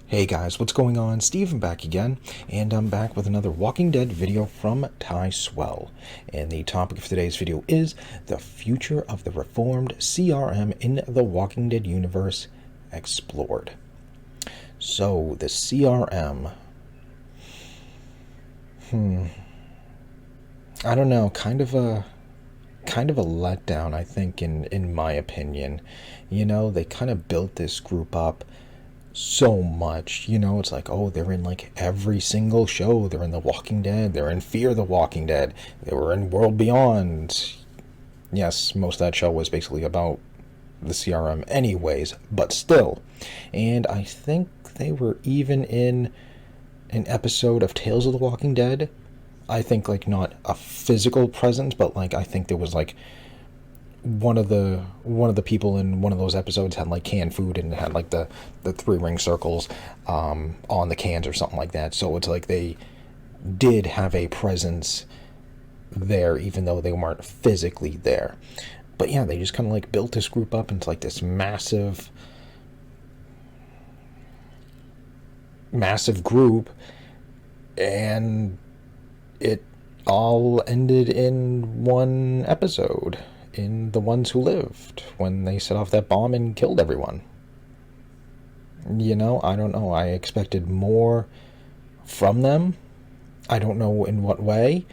Hey guys, what's going on? Steven back again, and I'm back with another Walking Dead video from Ty Swell. And the topic of today's video is the future of the reformed CRM in the Walking Dead universe explored. So, the CRM. I don't know, kind of a letdown, I think, in my opinion. You know, they kind of built this group up so much. It's like, oh, they're in like every single show. They're in The Walking Dead, they're in Fear the Walking Dead, they were in World Beyond. Yes, most of that show was basically about the CRM anyways, but still. And I think they were even in an episode of Tales of the Walking Dead. I think, like, not a physical presence, but like I think there was like one of the people in one of those episodes had like canned food and had like the three ring circles on the cans or something like that. So it's like they did have a presence there, even though they weren't physically there. But yeah, they just kind of like built this group up into like this massive group, and it all ended in one episode, in The Ones Who Lived, when they set off that bomb and killed everyone. I don't know. I expected more from them. I don't know in what way,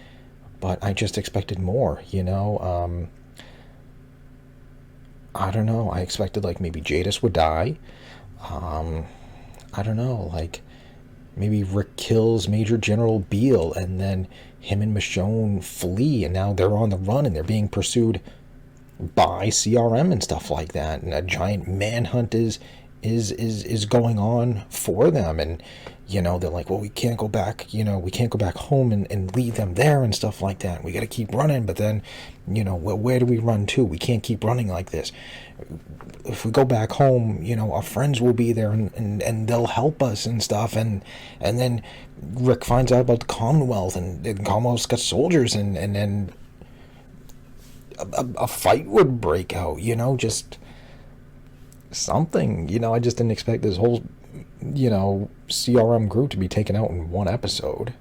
but I just expected more. I don't know. I expected like maybe Jadis would die. I don't know. Like maybe Rick kills Major General Beale, and then him and Michonne flee, and now they're on the run and they're being pursued by CRM and stuff like that, and a giant manhunt is going on for them. And they're like, well, we can't go back, we can't go back home and leave them there and stuff like that. We got to keep running. But then, where do we run to? We can't keep running like this. If we go back home, our friends will be there, and they'll help us and stuff. And then Rick finds out about the Commonwealth, and the Commonwealth's got soldiers, and then a fight would break out, just something. I just didn't expect this whole, CRM group to be taken out in one episode.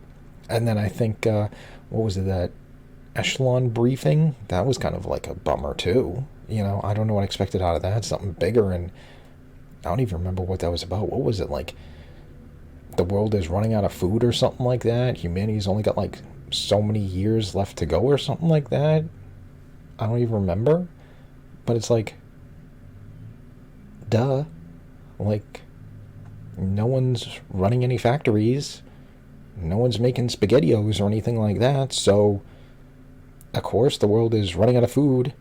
And then I think, what was it, that echelon briefing? That was kind of like a bummer too. I don't know what I expected out of that. Something bigger, and I don't even remember what that was about. What was it, like the world is running out of food or something like that? Humanity's only got like so many years left to go or something like that? I don't even remember. But it's like, duh. Like, no one's running any factories. No one's making SpaghettiOs or anything like that. So, of course, the world is running out of food.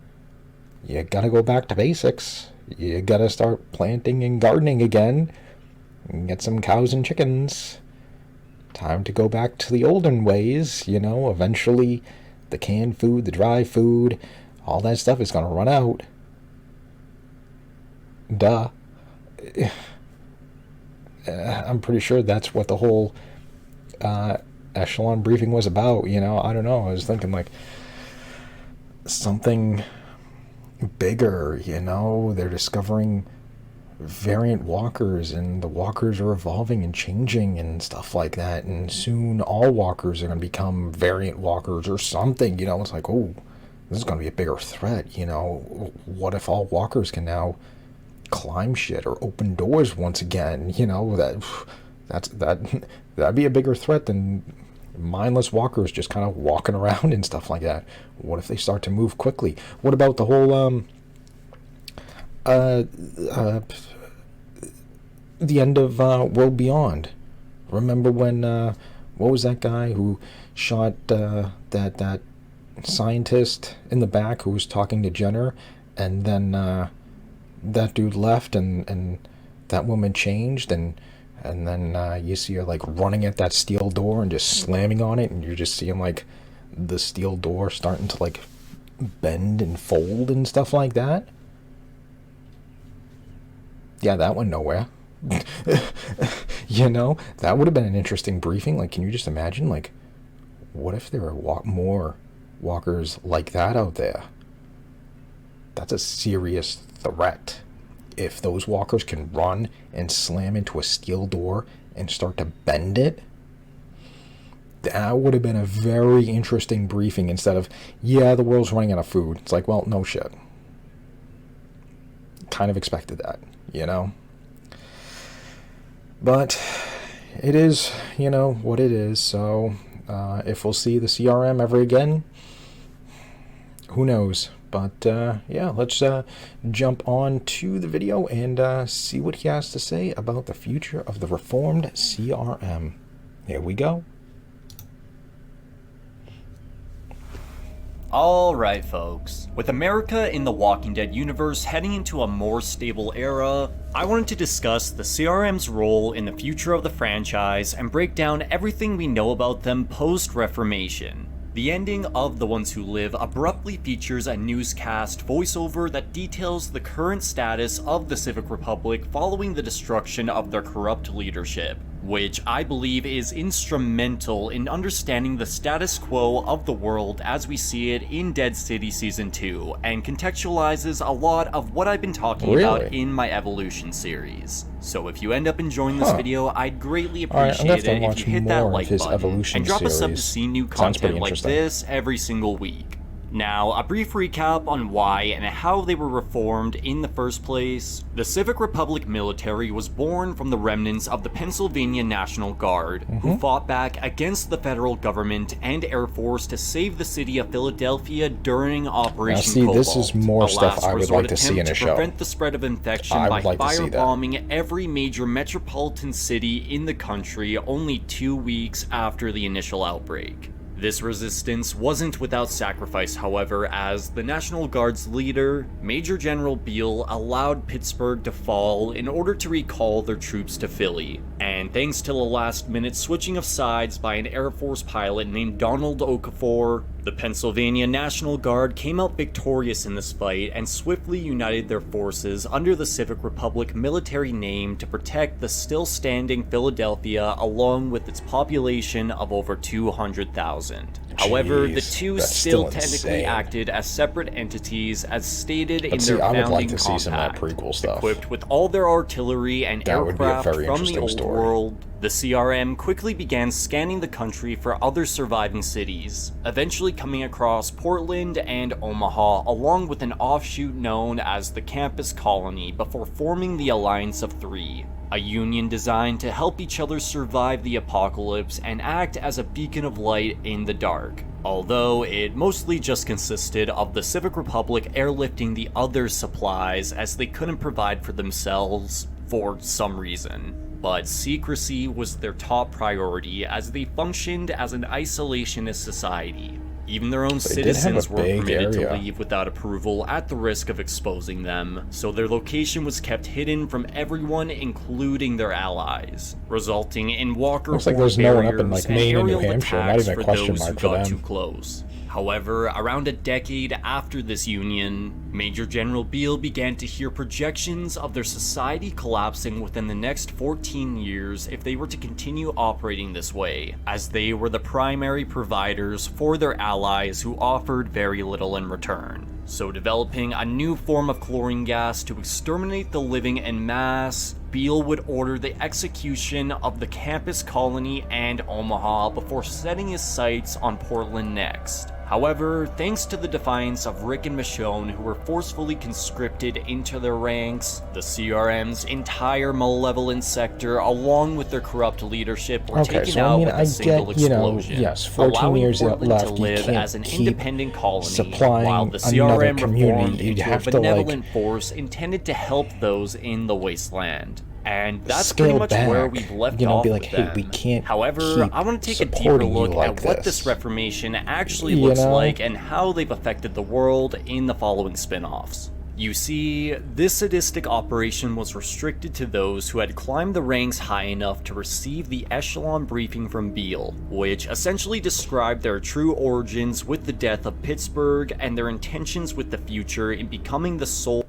You gotta go back to basics. You gotta start planting and gardening again. And get some cows and chickens. Time to go back to the olden ways. Eventually the canned food, the dry food, all that stuff is gonna run out. Duh. I'm pretty sure that's what the whole echelon briefing was about. I don't know. I was thinking like something bigger. They're discovering variant walkers, and the walkers are evolving and changing and stuff like that, and soon all walkers are going to become variant walkers or something. It's like, oh, this is going to be a bigger threat. What if all walkers can now climb shit or open doors once again? That'd be a bigger threat than mindless walkers just kind of walking around and stuff like that. What if they start to move quickly? What about the whole the end of World Beyond? Remember when what was that guy who shot that scientist in the back who was talking to Jenner, and then that dude left, and that woman changed, and then you see her like running at that steel door and just slamming on it, and you're just seeing like the steel door starting to like bend and fold and stuff like that. Yeah, that went nowhere. That would have been an interesting briefing. Like, can you just imagine, like, what if there were more walkers like that out there? That's a serious threat if those walkers can run and slam into a steel door and start to bend it, that would have been a very interesting briefing instead of, yeah, the world's running out of food. It's like, well, no shit. Kind of expected that, you know? But it is, you know, what it is. So if we'll see the CRM ever again, who knows? But yeah, let's jump on to the video and see what he has to say about the future of the reformed CRM. Here we go. Alright folks, with America in the Walking Dead universe heading into a more stable era, I wanted to discuss the CRM's role in the future of the franchise and break down everything we know about them post-Reformation. The ending of The Ones Who Live abruptly features a newscast voiceover that details the current status of the Civic Republic following the destruction of their corrupt leadership, which I believe is instrumental in understanding the status quo of the world as we see it in Dead City Season 2, and contextualizes a lot of what I've been talking about in my Evolution series. So if you end up enjoying this video, I'd greatly appreciate it if you hit that like button and drop a sub to see new content like this every single week. Now, a brief recap on why and how they were reformed in the first place. The Civic Republic military was born from the remnants of the Pennsylvania National Guard, who fought back against the federal government and Air Force to save the city of Philadelphia during Operation Cobalt. This is more stuff I would like to see in a show. To prevent the spread of infection by firebombing every major metropolitan city in the country only 2 weeks after the initial outbreak. This resistance wasn't without sacrifice, however, as the National Guard's leader, Major General Beale, allowed Pittsburgh to fall in order to recall their troops to Philly. And thanks to a last-minute switching of sides by an Air Force pilot named Donald Okafor, the Pennsylvania National Guard came out victorious in this fight and swiftly united their forces under the Civic Republic military name to protect the still-standing Philadelphia along with its population of over 200,000. However, the two still technically acted as separate entities as stated in their founding compact, equipped with all their artillery and aircraft from the old world. The CRM quickly began scanning the country for other surviving cities, eventually coming across Portland and Omaha along with an offshoot known as the Campus Colony before forming the Alliance of Three, a union designed to help each other survive the apocalypse and act as a beacon of light in the dark. Although it mostly just consisted of the Civic Republic airlifting the other supplies as they couldn't provide for themselves for some reason. But secrecy was their top priority as they functioned as an isolationist society. Even their own citizens were permitted to leave without approval at the risk of exposing them, so their location was kept hidden from everyone, including their allies, resulting in walker barriers and aerial attacks for those who got too close. However, around a decade after this union, Major General Beale began to hear projections of their society collapsing within the next 14 years if they were to continue operating this way, as they were the primary providers for their allies who offered very little in return. So developing a new form of chlorine gas to exterminate the living en masse, Beale would order the execution of the Campus Colony and Omaha before setting his sights on Portland next. However, thanks to the defiance of Rick and Michonne, who were forcefully conscripted into their ranks, the CRM's entire malevolent sector, along with their corrupt leadership, were taken out with a single explosion, allowing Portland to live as an independent colony, while the CRM reformed into a benevolent force intended to help those in the wasteland. And that's pretty much where we've left off with them. However, I want to take a deeper look at what this reformation actually looks like and how they've affected the world in the following spin-offs. You see, this sadistic operation was restricted to those who had climbed the ranks high enough to receive the echelon briefing from Beale, which essentially described their true origins with the death of Pittsburgh and their intentions with the future in becoming the sole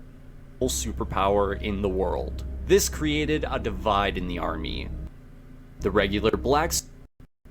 superpower in the world. This created a divide in the army. The regular black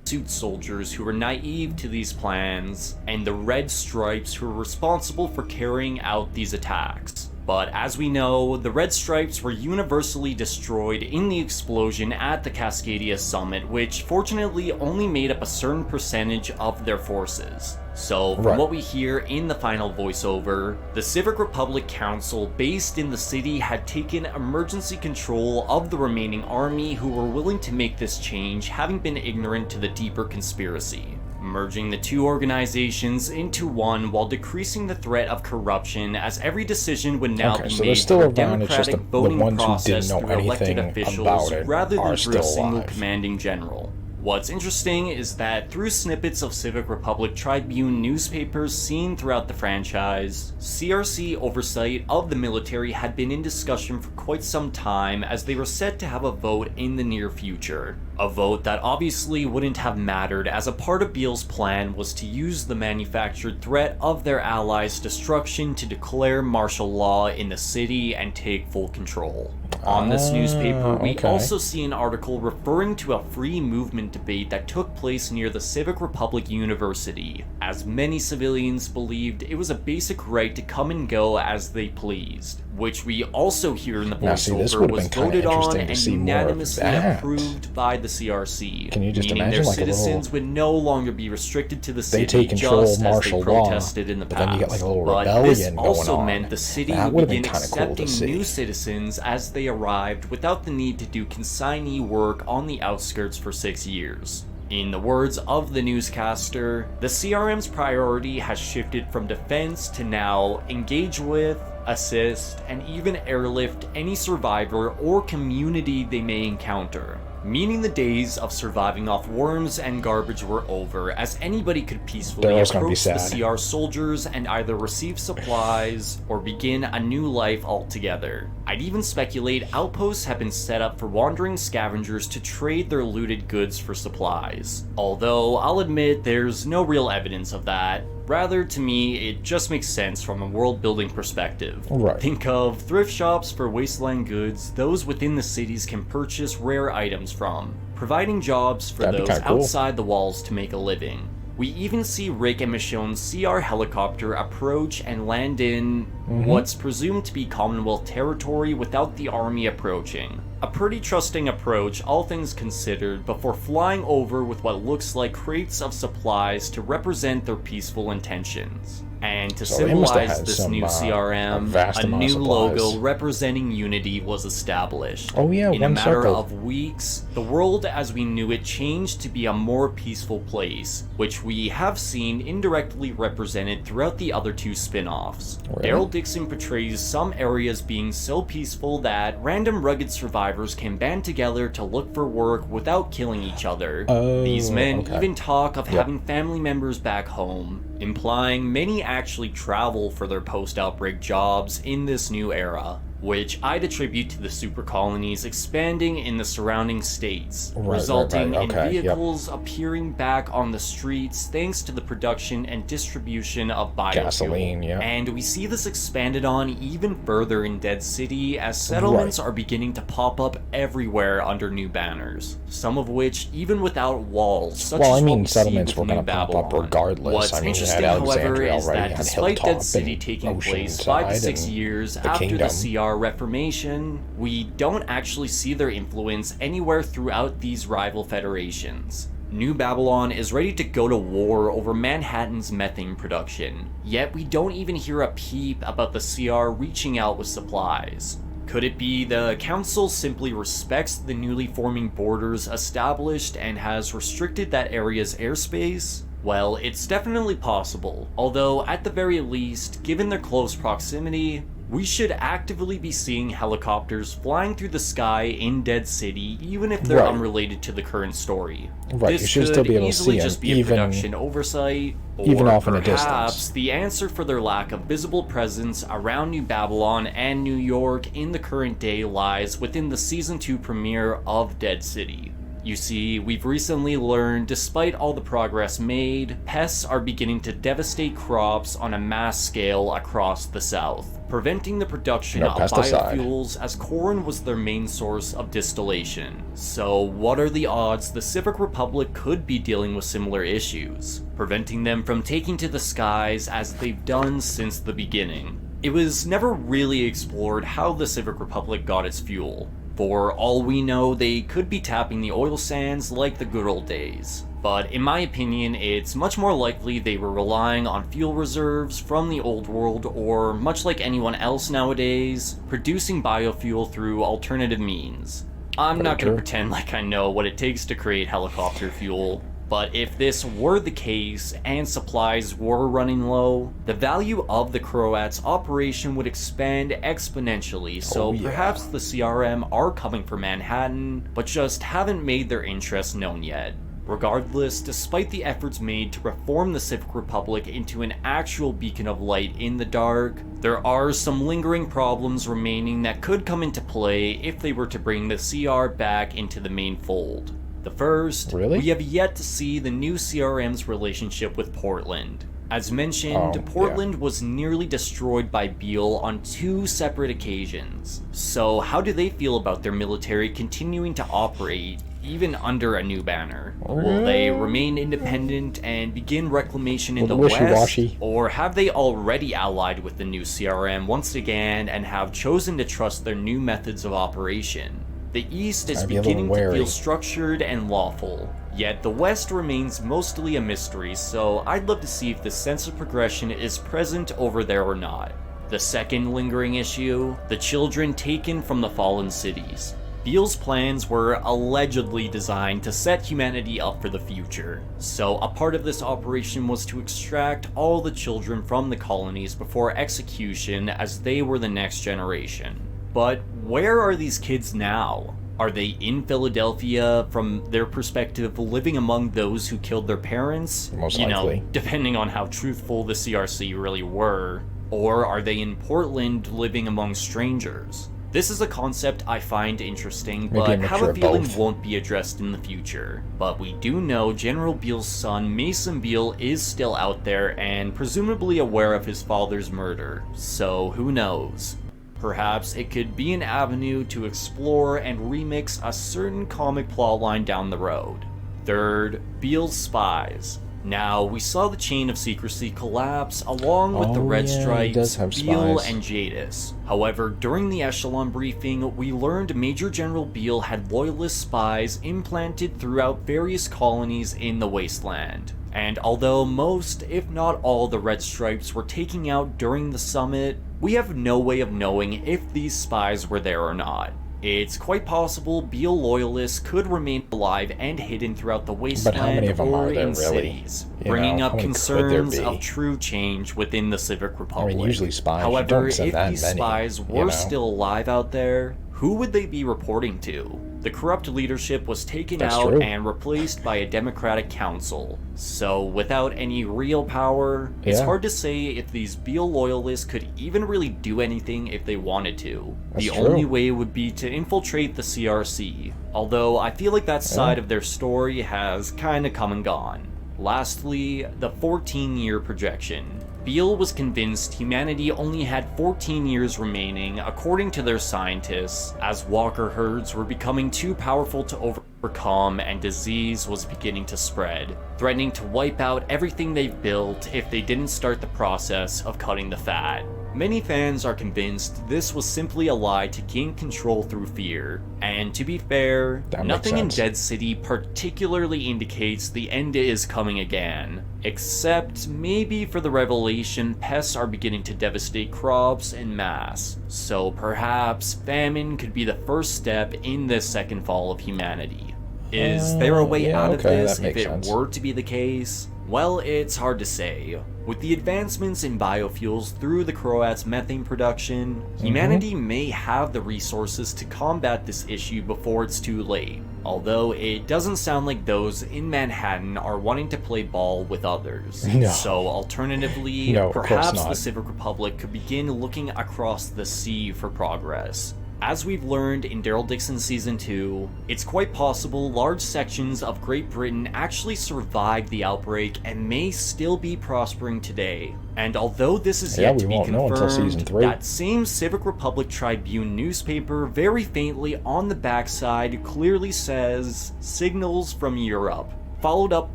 suit soldiers who were naive to these plans, and the red stripes who were responsible for carrying out these attacks. But as we know, the red stripes were universally destroyed in the explosion at the Cascadia summit, which fortunately only made up a certain percentage of their forces. So, from what we hear in the final voiceover, the Civic Republic Council based in the city had taken emergency control of the remaining army who were willing to make this change, having been ignorant to the deeper conspiracy, merging the two organizations into one while decreasing the threat of corruption, as every decision would now be made through a democratic voting process through elected officials rather than through a single commanding general. What's interesting is that through snippets of Civic Republic Tribune newspapers seen throughout the franchise, CRC oversight of the military had been in discussion for quite some time, as they were set to have a vote in the near future. A vote that obviously wouldn't have mattered, as a part of Beale's plan was to use the manufactured threat of their allies' destruction to declare martial law in the city and take full control. On this newspaper, we also see an article referring to a free movement debate that took place near the Civic Republic University, as many civilians believed it was a basic right to come and go as they pleased, which we also hear in the voiceover was voted on and unanimously approved by the CRC. Can you just meaning imagine, their like, citizens would no longer be restricted to the city, they take control just of as martial they protested in the but past. then you get like a little But rebellion this going also on. meant the city That would would have begin been kinda cool to accepting see. new citizens as they arrived without the need to do consignee work on the outskirts for 6 years. In the words of the newscaster, the CRM's priority has shifted from defense to now engage with, assist, and even airlift any survivor or community they may encounter. Meaning the days of surviving off worms and garbage were over, as anybody could peacefully approach the CR soldiers and either receive supplies or begin a new life altogether. I'd even speculate outposts have been set up for wandering scavengers to trade their looted goods for supplies. Although I'll admit there's no real evidence of that. Rather, to me, it just makes sense from a world-building perspective. Think of thrift shops for wasteland goods those within the cities can purchase rare items from, providing jobs for those outside the walls to make a living. We even see Rick and Michonne's CR helicopter approach and land in what's presumed to be Commonwealth territory without the army approaching. A pretty trusting approach, all things considered, before flying over with what looks like crates of supplies to represent their peaceful intentions. And to symbolize this new CRM, a new logo representing unity was established. In a matter of weeks, the world as we knew it changed to be a more peaceful place, which we have seen indirectly represented throughout the other two spin-offs. Daryl Dixon portrays some areas being so peaceful that random rugged survivors can band together to look for work without killing each other. These men even talk of having family members back home, implying many actually travel for their post-outbreak jobs in this new era, which I'd attribute to the super colonies expanding in the surrounding states, resulting in vehicles appearing back on the streets thanks to the production and distribution of biofuel. Gasoline, And we see this expanded on even further in Dead City, as settlements are beginning to pop up everywhere under new banners, some of which even without walls, such as what we settlements see were with New Babylon. Pop up regardless. What's interesting, however, is that despite Dead City taking place 5 to 6 years after the CR Reformation, we don't actually see their influence anywhere throughout these rival federations. New Babylon is ready to go to war over Manhattan's methane production, yet we don't even hear a peep about the CR reaching out with supplies. Could it be the Council simply respects the newly forming borders established and has restricted that area's airspace? Well, it's definitely possible, although at the very least, given their close proximity, we should actively be seeing helicopters flying through the sky in Dead City, even if they're unrelated to the current story. This you should could still be able to easily see just them, be a production oversight, even or off in the perhaps distance. the answer for their lack of visible presence around New Babylon and New York in the current day lies within the Season 2 premiere of Dead City. You see, we've recently learned, despite all the progress made, pests are beginning to devastate crops on a mass scale across the South, preventing the production of biofuels, as corn was their main source of distillation. So what are the odds the Civic Republic could be dealing with similar issues, preventing them from taking to the skies as they've done since the beginning? It was never really explored how the Civic Republic got its fuel. For all we know, they could be tapping the oil sands like the good old days. But in my opinion, it's much more likely they were relying on fuel reserves from the old world, or much like anyone else nowadays, producing biofuel through alternative means. I'm not going to pretend like I know what it takes to create helicopter fuel, but if this were the case and supplies were running low, the value of the Croats operation would expand exponentially, so perhaps the CRM are coming for Manhattan, but just haven't made their interests known yet. Regardless, despite the efforts made to reform the Civic Republic into an actual beacon of light in the dark, there are some lingering problems remaining that could come into play if they were to bring the CR back into the main fold. The first, we have yet to see the new CRM's relationship with Portland. As mentioned, Portland was nearly destroyed by Beale on 2 separate occasions. So how do they feel about their military continuing to operate, even under a new banner? Will they remain independent and begin reclamation in the West? Or have they already allied with the new CRM once again and have chosen to trust their new methods of operation? The East is beginning to feel structured and lawful, yet the West remains mostly a mystery, so I'd love to see if this sense of progression is present over there or not. The second lingering issue, the children taken from the fallen cities. Beale's plans were allegedly designed to set humanity up for the future, so a part of this operation was to extract all the children from the colonies before execution, as they were the next generation. But where are these kids now? Are they in Philadelphia, from their perspective, living among those who killed their parents? Most likely. Depending on how truthful the CRC really were. Or are they in Portland, living among strangers? This is a concept I find interesting, but have a feeling won't be addressed in the future. But we do know General Beale's son, Mason Beale, is still out there and presumably aware of his father's murder. So who knows? Perhaps it could be an avenue to explore and remix a certain comic plotline down the road. Third, Beale's spies. Now, we saw the chain of secrecy collapse along with the Red Stripes, Beale, and Jadis. However, during the Echelon briefing, we learned Major General Beale had loyalist spies implanted throughout various colonies in the wasteland. And although most, if not all, the Red Stripes were taken out during the summit, we have no way of knowing if these spies were there or not. It's quite possible Beale loyalists could remain alive and hidden throughout the wasteland or in cities, bringing up concerns of true change within the Civic Republic. Usually spies. However, if these spies were still alive out there, who would they be reporting to? The corrupt leadership was taken out and replaced by a democratic council. So without any real power, it's hard to say if these Beale loyalists could even really do anything if they wanted to. The only way would be to infiltrate the CRC, although I feel like that side of their story has kinda come and gone. Lastly, the 14-year projection. Beale was convinced humanity only had 14 years remaining, according to their scientists, as walker herds were becoming too powerful to overcome and disease was beginning to spread, threatening to wipe out everything they've built if they didn't start the process of cutting the fat. Many fans are convinced this was simply a lie to gain control through fear, and to be fair, nothing in Dead City particularly indicates the end is coming again, except maybe for the revelation pests are beginning to devastate crops en masse, so perhaps famine could be the first step in this second fall of humanity. Is there a way out of this if it were to be the case? Well, it's hard to say. With the advancements in biofuels through the Croats' methane production, humanity may have the resources to combat this issue before it's too late. Although it doesn't sound like those in Manhattan are wanting to play ball with others. So alternatively, perhaps the Civic Republic could begin looking across the sea for progress. As we've learned in Daryl Dixon Season 2, it's quite possible large sections of Great Britain actually survived the outbreak and may still be prospering today. And although this is yet to be confirmed, that same Civic Republic Tribune newspaper very faintly on the backside clearly says, "Signals from Europe," followed up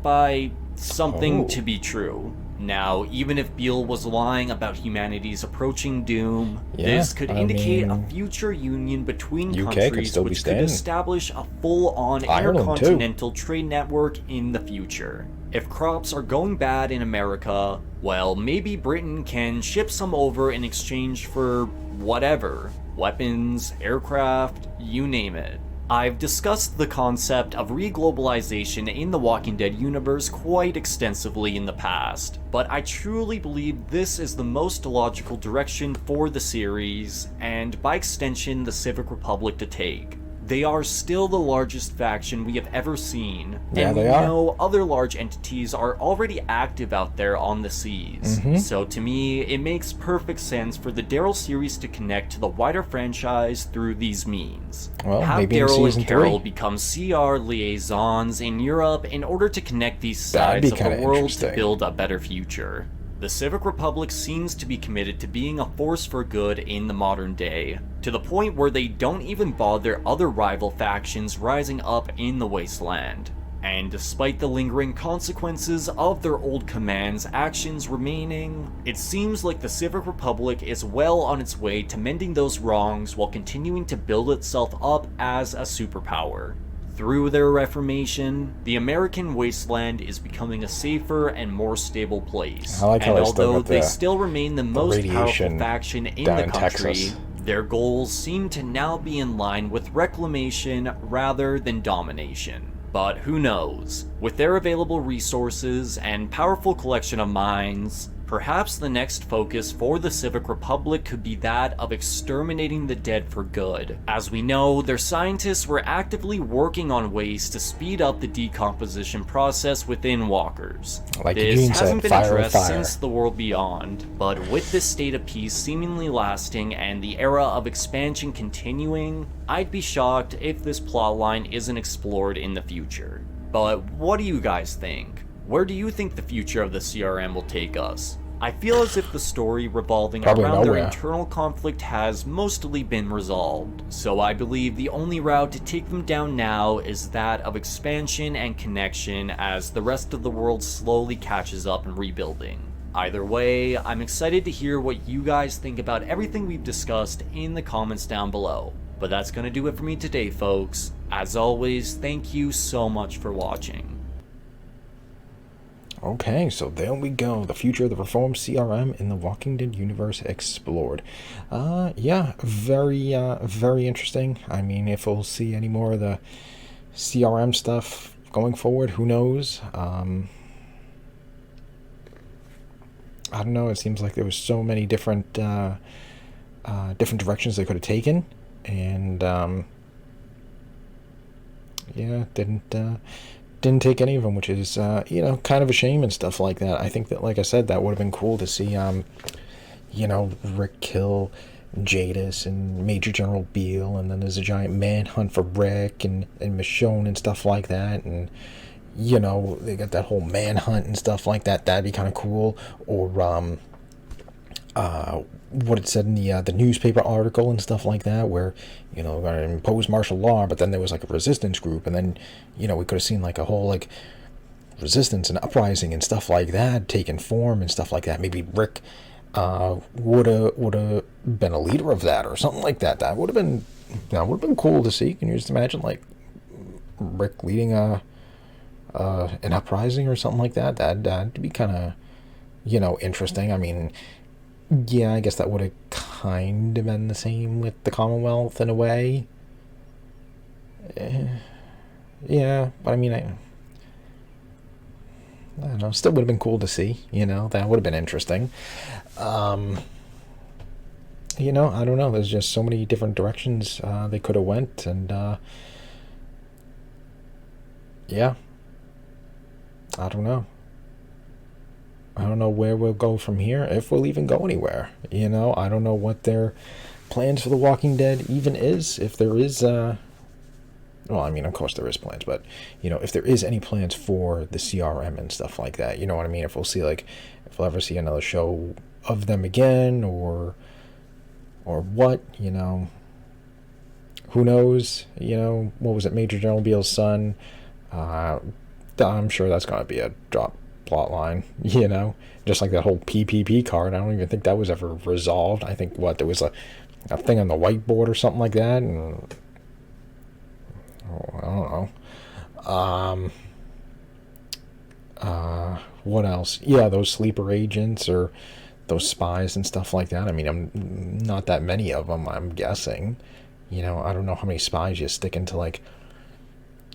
by something to be true. Now, even if Beale was lying about humanity's approaching doom, Yeah, this could indicate a future union between countries which could establish a full-on intercontinental trade network in the future. If crops are going bad in America, well, maybe Britain can ship some over in exchange for whatever. Weapons, aircraft, you name it. I've discussed the concept of reglobalization in the Walking Dead universe quite extensively in the past, but I truly believe this is the most logical direction for the series, and by extension the Civic Republic to take. They are still the largest faction we have ever seen, and we know other large entities are already active out there on the seas. So to me, it makes perfect sense for the Daryl series to connect to the wider franchise through these means. Well, have maybe Daryl in and Carol become CR liaisons in Europe in order to connect these sides of the world to build a better future. The Civic Republic seems to be committed to being a force for good in the modern day, to the point where they don't even bother other rival factions rising up in the wasteland. And despite the lingering consequences of their old command's actions remaining, it seems like the Civic Republic is well on its way to mending those wrongs while continuing to build itself up as a superpower. Through their reformation, the American wasteland is becoming a safer and more stable place. And although they still remain the most powerful faction in the country, their goals seem to now be in line with reclamation rather than domination. But who knows? With their available resources and powerful collection of minds, perhaps the next focus for the Civic Republic could be that of exterminating the dead for good. As we know, their scientists were actively working on ways to speed up the decomposition process within walkers. Like this hasn't been addressed since the World Beyond, but with this state of peace seemingly lasting and the era of expansion continuing, I'd be shocked if this plotline isn't explored in the future. But what do you guys think? Where do you think the future of the CRM will take us? I feel as if the story revolving around their internal conflict has mostly been resolved, so I believe the only route to take them down now is that of expansion and connection as the rest of the world slowly catches up in rebuilding. Either way, I'm excited to hear what you guys think about everything we've discussed in the comments down below. But that's gonna do it for me today, folks. As always, thank you so much for watching. Okay, so there we go. The future of the reformed CRM in the Walking Dead universe explored. Yeah, very interesting. I mean, if we'll see any more of the CRM stuff going forward, who knows? I don't know. It seems like there was so many different directions they could have taken, and yeah, didn't take any of them, which is kind of a shame and stuff like that. I think that, like I said, that would have been cool to see Rick kill Jadis and Major General Beale, and then there's a giant manhunt for Rick and Michonne and stuff like that, and they got that whole manhunt and stuff like that. That'd be kind of cool. Or what it said in the newspaper article and stuff like that, where we're going to impose martial law, but then there was like a resistance group, and then we could have seen like a whole like resistance and uprising and stuff like that taking form and stuff like that. Maybe Rick would have been a leader of that or something like that. That would have been cool to see. Can you just imagine like Rick leading an uprising or something like that? That'd be kind of interesting. I mean, yeah, I guess that would have kind of been the same with the Commonwealth in a way. Yeah, but I mean, I don't know, still would have been cool to see, that would have been interesting. I don't know, there's just so many different directions they could have went, and yeah, I don't know. I don't know where we'll go from here, if we'll even go anywhere. I don't know what their plans for The Walking Dead even is, if there is, well, I mean, of course there is plans, but, if there is any plans for the CRM and stuff like that, you know what I mean? If we'll see, if we'll ever see another show of them again, or what, who knows, what was it, Major General Beale's son? I'm sure that's going to be a drop plot line, you know? Just like that whole PPP card, I don't even think that was ever resolved. I think, there was a thing on the whiteboard or something like that, and I don't know. What else? Yeah, those sleeper agents or those spies and stuff like that. I mean, I'm not that many of them, I'm guessing. You know, I don't know how many spies you stick into, like,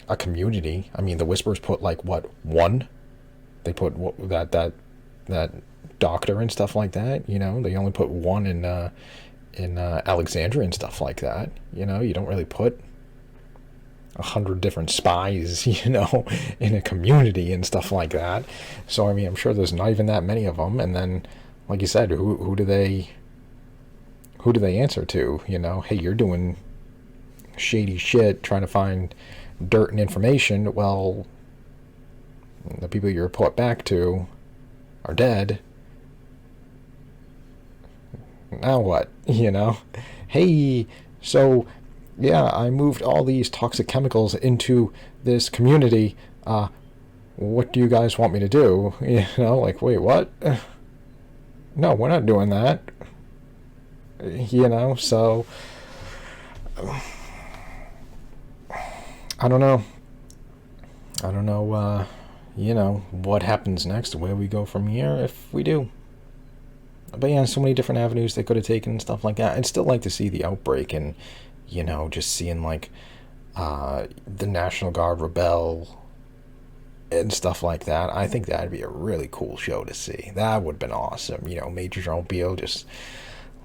a community. I mean, the Whisperers put, like, what, one? They put that doctor and stuff like that, you know? They only put one in Alexandria and stuff like that. You know, you don't really put 100 different spies, you know, in a community and stuff like that. So, I mean, I'm sure there's not even that many of them. And then, like you said, who do they answer to? You know, hey, you're doing shady shit, trying to find dirt and information. Well, the people you report back to are dead. Now what? You know, hey, so yeah, I moved all these toxic chemicals into this community. What do you guys want me to do? You know, like, wait, what? No, we're not doing that. You know, so I don't know. You know, what happens next, where we go from here, if we do. But yeah, so many different avenues they could have taken and stuff like that. I'd still like to see the outbreak and, you know, just seeing, like, the National Guard rebel and stuff like that. I think that'd be a really cool show to see. That would have been awesome. You know, Major General Beale just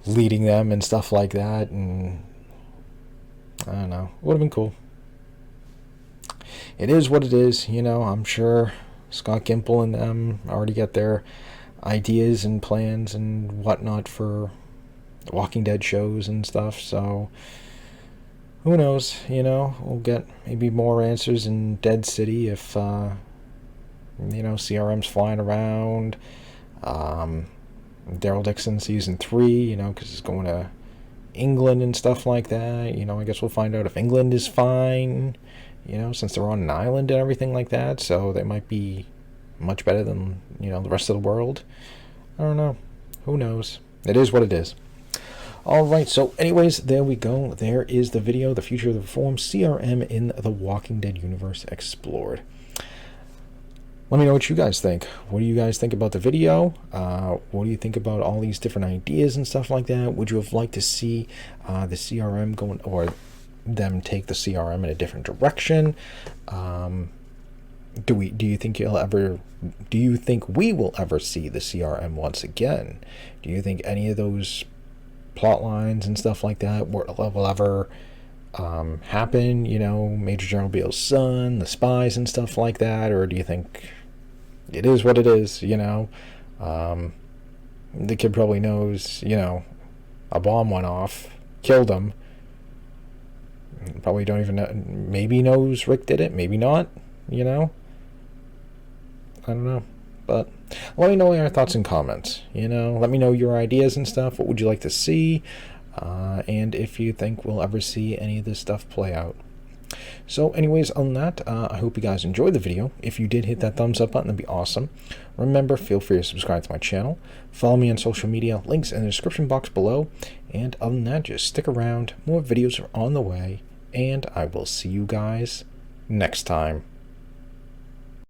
leading them and stuff like that. And I don't know. Would have been cool. It is what it is. You know, I'm sure Scott Gimple and them already got their ideas and plans and whatnot for Walking Dead shows and stuff. So who knows? You know, we'll get maybe more answers in Dead City if, you know, CRM's flying around. Daryl Dixon season 3, you know, because it's going to England and stuff like that. You know, I guess we'll find out if England is fine, you know, since they're on an island and everything like that. So they might be much better than, you know, the rest of the world. I don't know. Who knows? It is what it is. Alright, so anyways, there we go. There is the video, The Future of the Reformed CRM in the Walking Dead universe explored. Let me know what you guys think. What do you guys think about the video? What do you think about all these different ideas and stuff like that? Would you have liked to see the CRM going, or them take the CRM in a different direction? Do you think we will ever see the CRM once again? Do you think any of those plot lines and stuff like that will ever happen? You know, Major General Beale's son, the spies and stuff like that? Or do you think it is what it is? You know, the kid probably knows, you know, a bomb went off, killed him. Probably don't even know, maybe knows Rick did it, maybe not, you know. I don't know. But let me know your thoughts and comments. You know, let me know your ideas and stuff. What would you like to see? And if you think we'll ever see any of this stuff play out. So anyways, on that, I hope you guys enjoyed the video. If you did, hit that thumbs up button. That'd be awesome. Remember, feel free to subscribe to my channel. Follow me on social media. Links in the description box below. And other than that, just stick around. More videos are on the way. And I will see you guys next time.